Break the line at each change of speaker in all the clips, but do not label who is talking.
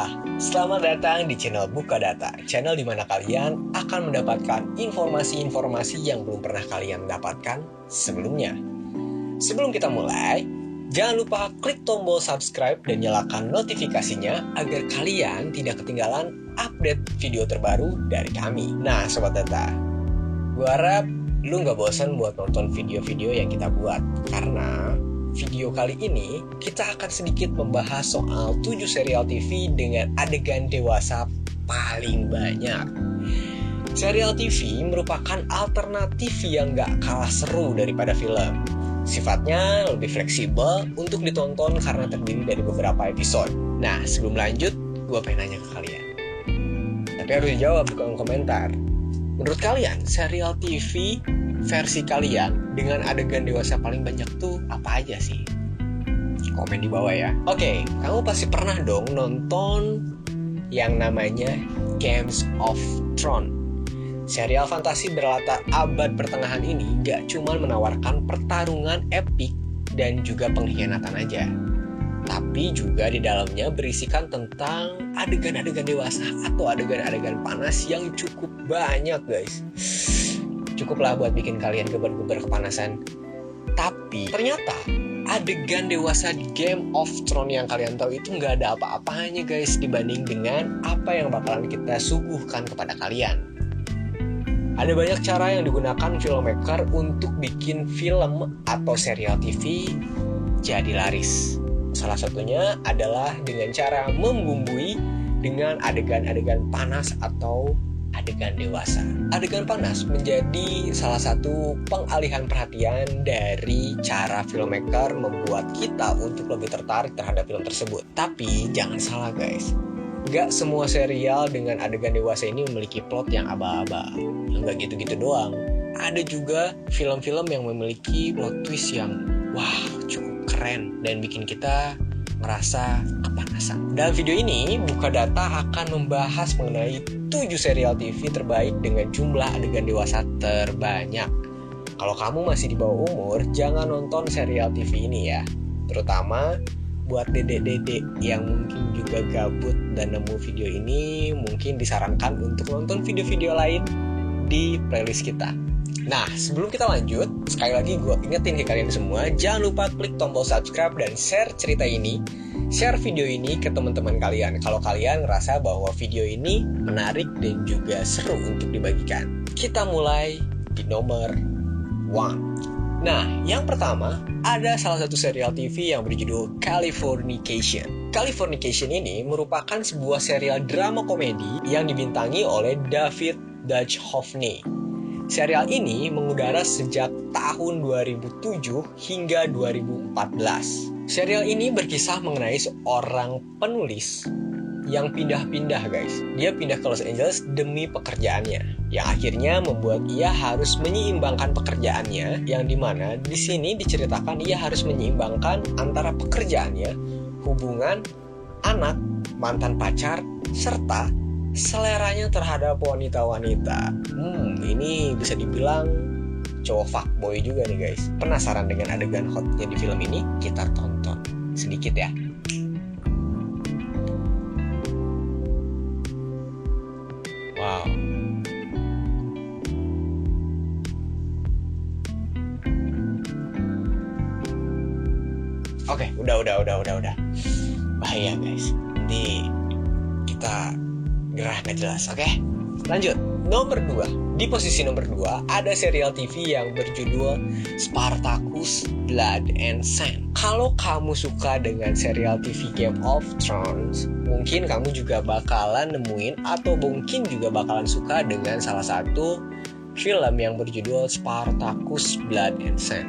Teta, selamat datang di channel Buka Data, channel di mana kalian akan mendapatkan informasi-informasi yang belum pernah kalian dapatkan sebelumnya. Sebelum kita mulai, jangan lupa klik tombol subscribe dan nyalakan notifikasinya agar kalian tidak ketinggalan update video terbaru dari kami. Nah, Sobat Data, gue harap lu gak bosan buat nonton video-video yang kita buat, karena video kali ini kita akan sedikit membahas soal 7 serial TV dengan adegan dewasa paling banyak. Serial TV merupakan alternatif yang gak kalah seru daripada film. Sifatnya lebih fleksibel untuk ditonton karena terdiri dari beberapa episode. Nah, sebelum lanjut, gue pengen nanya ke kalian. Tapi harus dijawab di kolom komentar. Menurut kalian, serial TV versi kalian dengan adegan dewasa paling banyak tuh apa aja sih? Komen di bawah ya. Oke, kamu pasti pernah dong nonton yang namanya Games of Thrones. Serial fantasi berlatar abad pertengahan ini gak cuma menawarkan pertarungan epik dan juga pengkhianatan aja, tapi juga di dalamnya berisikan tentang adegan-adegan dewasa atau adegan-adegan panas yang cukup banyak, guys. Cukuplah buat bikin kalian geber-geber kepanasan. Tapi ternyata adegan dewasa di Game of Thrones yang kalian tahu itu nggak ada apa-apanya, guys, dibanding dengan apa yang bakalan kita suguhkan kepada kalian. Ada banyak cara yang digunakan filmmaker untuk bikin film atau serial TV jadi laris. Salah satunya adalah dengan cara membumbui dengan adegan-adegan panas atau adegan dewasa. Adegan panas menjadi salah satu pengalihan perhatian dari cara filmmaker membuat kita untuk lebih tertarik terhadap film tersebut. Tapi jangan salah, guys, gak semua serial dengan adegan dewasa ini memiliki plot yang aba-aba. Gak gitu-gitu doang. Ada juga film-film yang memiliki plot twist yang wah, cukup keren dan bikin kita merasa kepanasan. Dalam video ini, Buka Data akan membahas mengenai 7 serial TV terbaik dengan jumlah adegan dewasa terbanyak. Kalau kamu masih di bawah umur, jangan nonton serial TV ini ya. Terutama buat dedek-dedek yang mungkin juga gabut dan nemu video ini, mungkin disarankan untuk nonton video-video lain di playlist kita. Nah, sebelum kita lanjut, sekali lagi gue ingetin ke kalian semua, jangan lupa klik tombol subscribe dan share cerita ini, share video ini ke teman-teman kalian kalau kalian ngerasa bahwa video ini menarik dan juga seru untuk dibagikan. Kita mulai di nomor 1. Nah, yang pertama, ada salah satu serial TV yang berjudul Californication. Californication ini merupakan sebuah serial drama komedi yang dibintangi oleh David Duchovny. Serial ini mengudara sejak tahun 2007 hingga 2014. Serial ini berkisah mengenai seorang penulis yang pindah-pindah, guys. Dia pindah ke Los Angeles demi pekerjaannya, yang akhirnya membuat ia harus menyeimbangkan pekerjaannya, yang dimana di sini diceritakan ia harus menyeimbangkan antara pekerjaannya, hubungan, anak, mantan pacar, serta seleranya terhadap wanita-wanita. Ini bisa dibilang cowok fuckboy juga nih, guys. Penasaran dengan adegan hotnya di film ini? Kita tonton sedikit ya. Wow. Oke, udah. Bahaya, guys. Nanti kita gerah gak jelas, oke? Lanjut, nomor 2. Di posisi nomor 2 ada serial TV yang berjudul Spartacus, Blood and Sand. Kalau kamu suka dengan serial TV Game of Thrones, mungkin kamu juga bakalan nemuin atau mungkin juga bakalan suka dengan salah satu film yang berjudul Spartacus, Blood and Sand.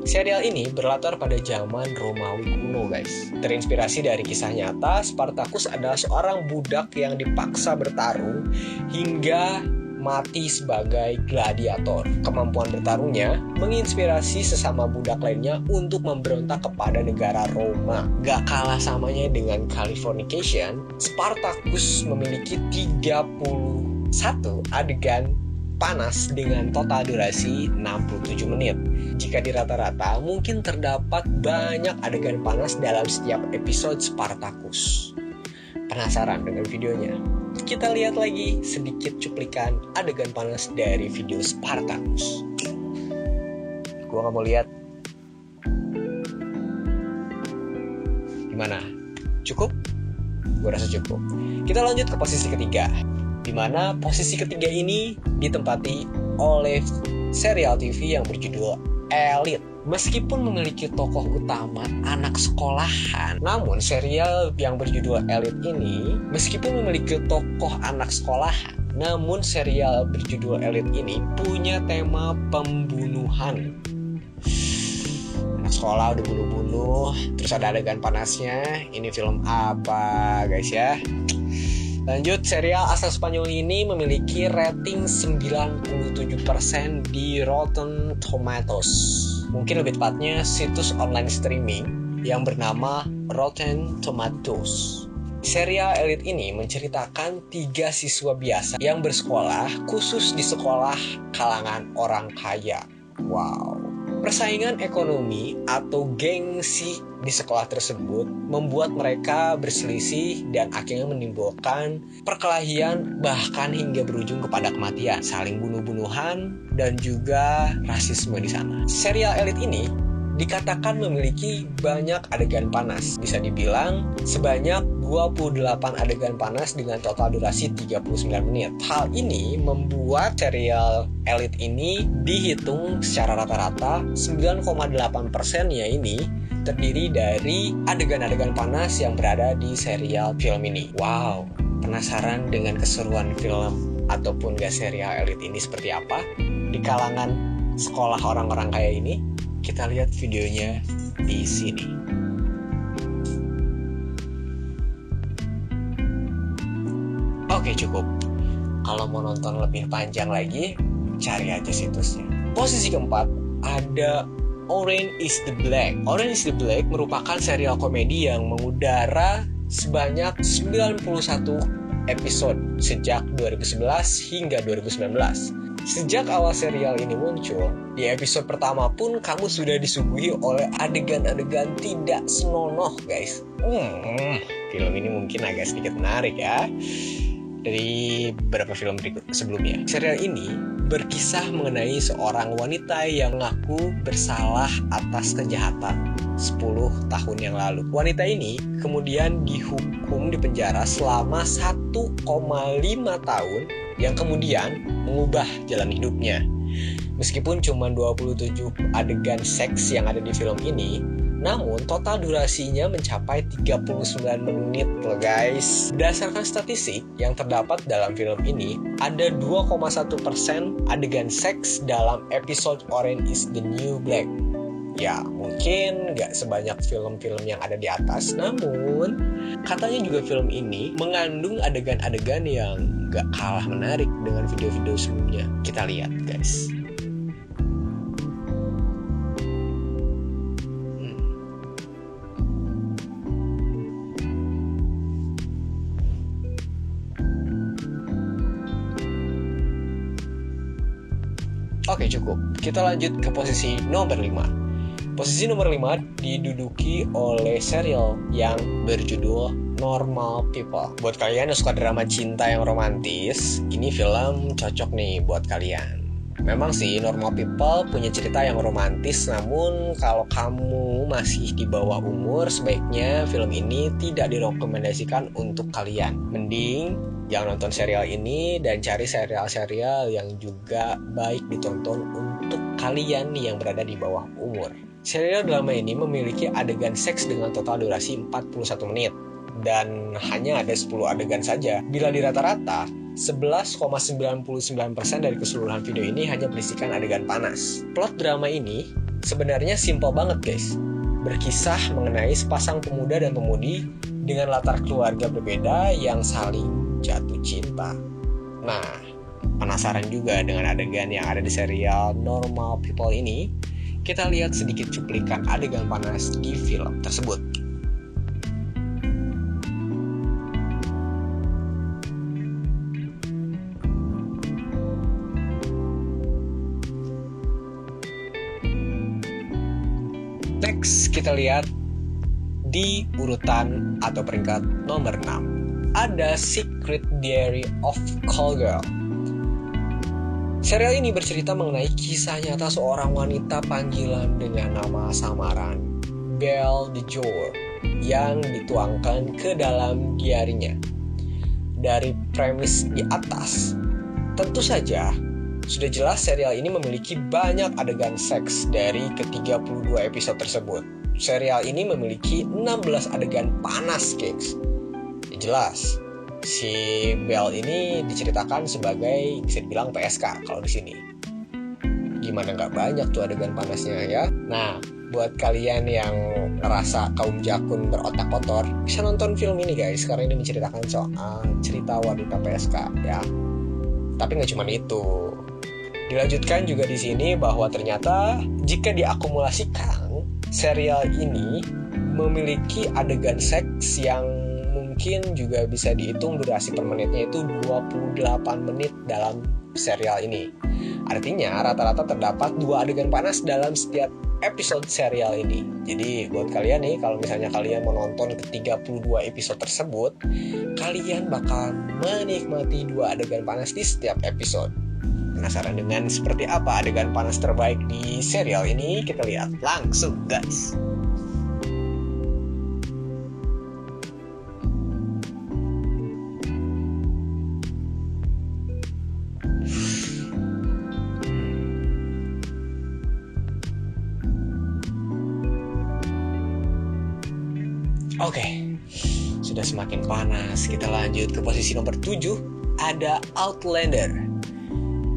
Serial ini berlatar pada zaman Romawi kuno, guys. Terinspirasi dari kisah nyata, Spartacus adalah seorang budak yang dipaksa bertarung hingga mati sebagai gladiator. Kemampuan bertarungnya menginspirasi sesama budak lainnya untuk memberontak kepada negara Roma. Gak kalah samanya dengan Californication, Spartacus memiliki 31 adegan panas dengan total durasi 67 menit. Jika dirata-rata, mungkin terdapat banyak adegan panas dalam setiap episode Spartacus. Penasaran dengan videonya? Kita lihat lagi sedikit cuplikan adegan panas dari video Spartacus. Gua nggak mau lihat. Gimana? Cukup? Gue rasa cukup. Kita lanjut ke posisi ketiga, di mana posisi ketiga ini ditempati oleh serial TV yang berjudul Elite. Meskipun memiliki tokoh utama anak sekolahan, namun serial yang berjudul Elite ini meskipun memiliki tokoh anak sekolahan, namun serial berjudul Elite ini punya tema pembunuhan. Anak sekolah udah bunuh-bunuh, terus ada adegan panasnya. Ini film apa guys ya? Lanjut, serial asal Spanyol ini memiliki rating 97% di Rotten Tomatoes. Mungkin lebih tepatnya situs online streaming yang bernama Rotten Tomatoes. Serial Elite ini menceritakan 3 siswa biasa yang bersekolah khusus di sekolah kalangan orang kaya. Wow. Persaingan ekonomi atau gengsi di sekolah tersebut membuat mereka berselisih dan akhirnya menimbulkan perkelahian bahkan hingga berujung kepada kematian, saling bunuh-bunuhan dan juga rasisme di sana. Serial Elite ini dikatakan memiliki banyak adegan panas. Bisa dibilang sebanyak 28 adegan panas dengan total durasi 39 menit. Hal ini membuat serial Elite ini dihitung secara rata-rata 9,8%-nya ini terdiri dari adegan-adegan panas yang berada di serial film ini. Wow, penasaran dengan keseruan film ataupun gak serial Elite ini seperti apa di kalangan sekolah orang-orang kaya ini? Kita lihat videonya di sini. Oke, cukup. Kalau mau nonton lebih panjang lagi, cari aja situsnya. Posisi keempat ada Orange is the Black. Orange is the Black merupakan serial komedi yang mengudara sebanyak 91 episode sejak 2011 hingga 2019. Sejak awal serial ini muncul, di episode pertama pun kamu sudah disuguhi oleh adegan-adegan tidak senonoh, guys. Film ini mungkin agak sedikit menarik ya dari beberapa film berikut sebelumnya. Serial ini berkisah mengenai seorang wanita yang mengaku bersalah atas kejahatan 10 tahun yang lalu. Wanita ini kemudian dihukum di penjara selama 1,5 tahun yang kemudian mengubah jalan hidupnya. Meskipun cuma 27 adegan seks yang ada di film ini, namun total durasinya mencapai 39 menit loh guys. Berdasarkan statistik yang terdapat dalam film ini, ada 2,1% adegan seks dalam episode Orange is the New Black. Ya, mungkin gak sebanyak film-film yang ada di atas, namun katanya juga film ini mengandung adegan-adegan yang gak kalah menarik dengan video-video sebelumnya. Kita lihat guys. Oke, cukup. Kita lanjut ke posisi nomor 5. Posisi nomor 5 diduduki oleh serial yang berjudul Normal People. Buat kalian yang suka drama cinta yang romantis, ini film cocok nih buat kalian. Memang sih Normal People punya cerita yang romantis, namun kalau kamu masih di bawah umur, sebaiknya film ini tidak direkomendasikan untuk kalian. Mending jangan nonton serial ini dan cari serial-serial yang juga baik ditonton untuk kalian yang berada di bawah umur. Serial drama ini memiliki adegan seks dengan total durasi 41 menit dan hanya ada 10 adegan saja. Bila di rata-rata, 11,99% dari keseluruhan video ini hanya berisikan adegan panas. Plot drama ini sebenarnya simpel banget guys. Berkisah mengenai sepasang pemuda dan pemudi dengan latar keluarga berbeda yang saling jatuh cinta. Nah, penasaran juga dengan adegan yang ada di serial Normal People ini? Kita lihat sedikit cuplikan adegan panas di film tersebut. Next, kita lihat di urutan atau peringkat nomor 6. ada Secret Diary of Call Girl. Serial ini bercerita mengenai kisah nyata seorang wanita panggilan dengan nama samaran Belle de Jour yang dituangkan ke dalam diarinya. Dari premis di atas, tentu saja sudah jelas serial ini memiliki banyak adegan seks dari ke-32 episode tersebut. Serial ini memiliki 16 adegan panas, guys. Ya jelas, si Belle ini diceritakan sebagai bisa dibilang PSK kalau di sini. Gimana nggak banyak tuh adegan panasnya ya? Nah, buat kalian yang ngerasa kaum jakun berotak kotor, bisa nonton film ini guys, karena ini menceritakan soal cerita wanita PSK ya. Tapi nggak cuma itu. Dilanjutkan juga di sini bahwa ternyata jika diakumulasikan, serial ini memiliki adegan seks yang mungkin juga bisa dihitung durasi per menitnya itu 28 menit dalam serial ini. Artinya rata-rata terdapat 2 adegan panas dalam setiap episode serial ini. Jadi buat kalian nih, kalau misalnya kalian menonton ke-32 episode tersebut, kalian bakal menikmati 2 adegan panas di setiap episode. Penasaran dengan seperti apa adegan panas terbaik di serial ini? Kita lihat langsung guys. Oke, sudah semakin panas. Kita lanjut ke posisi nomor 7. Ada Outlander.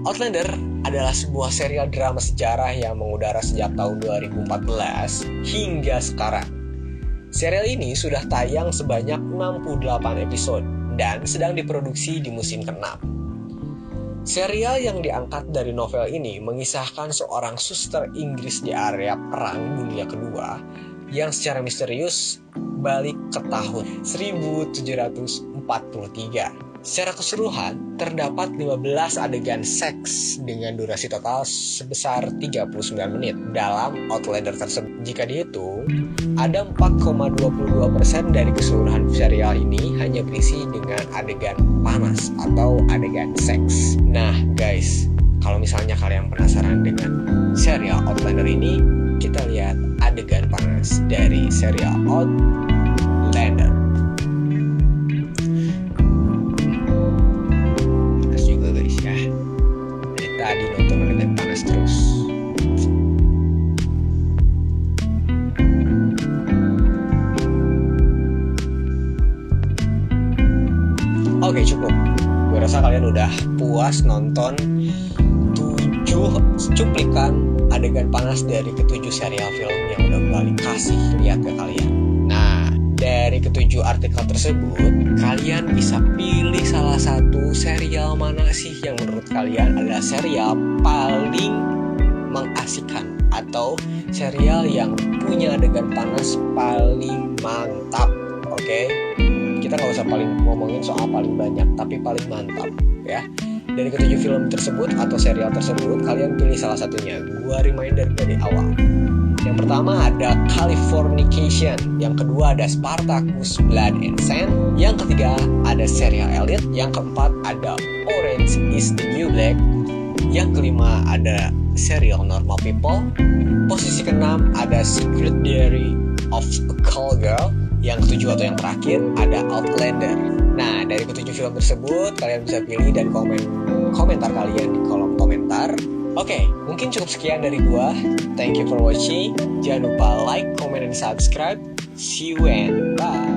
Outlander adalah sebuah serial drama sejarah yang mengudara sejak tahun 2014 hingga sekarang. Serial ini sudah tayang sebanyak 68 episode dan sedang diproduksi di musim ke-6. Serial yang diangkat dari novel ini mengisahkan seorang suster Inggris di area Perang Dunia Kedua yang secara misterius balik ke tahun 1743. Secara keseluruhan, terdapat 15 adegan seks dengan durasi total sebesar 39 menit dalam Outlander tersebut. Jika dihitung, ada 4,22% dari keseluruhan serial ini hanya berisi dengan adegan panas atau adegan seks. Nah guys, kalau misalnya kalian penasaran dengan serial Outlander ini, kita lihat adegan panas dari serial Outlander. Panas juga guys ya. Dari tadi nonton adegan panas terus. Oke, cukup. Gue rasa kalian udah puas nonton 7 cuplikan adegan panas dari ke-7 serial film yang udah gue kasih lihat ke kalian. Nah, dari ke-7 artikel tersebut, kalian bisa pilih salah satu serial mana sih yang menurut kalian adalah serial paling mengasihkan atau serial yang punya adegan panas paling mantap. Oke? Kita nggak usah paling ngomongin soal paling banyak, tapi paling mantap ya. Dari ke-7 film tersebut atau serial tersebut, kalian pilih salah satunya. Gua reminder dari awal. Yang pertama ada Californication. Yang kedua ada Spartacus Blood and Sand. Yang ketiga ada Serial Elite. Yang keempat ada Orange is the New Black. Yang kelima ada Serial Normal People. Posisi ke-6 ada Secret Diary of a Call Girl. Yang ketujuh atau yang terakhir ada Outlander. Nah, dari ke-7 film tersebut kalian bisa pilih dan komentar kalian di kolom komentar. Oke, mungkin cukup sekian dari gua. Thank you for watching. Jangan lupa like, comment, dan subscribe. See you and bye.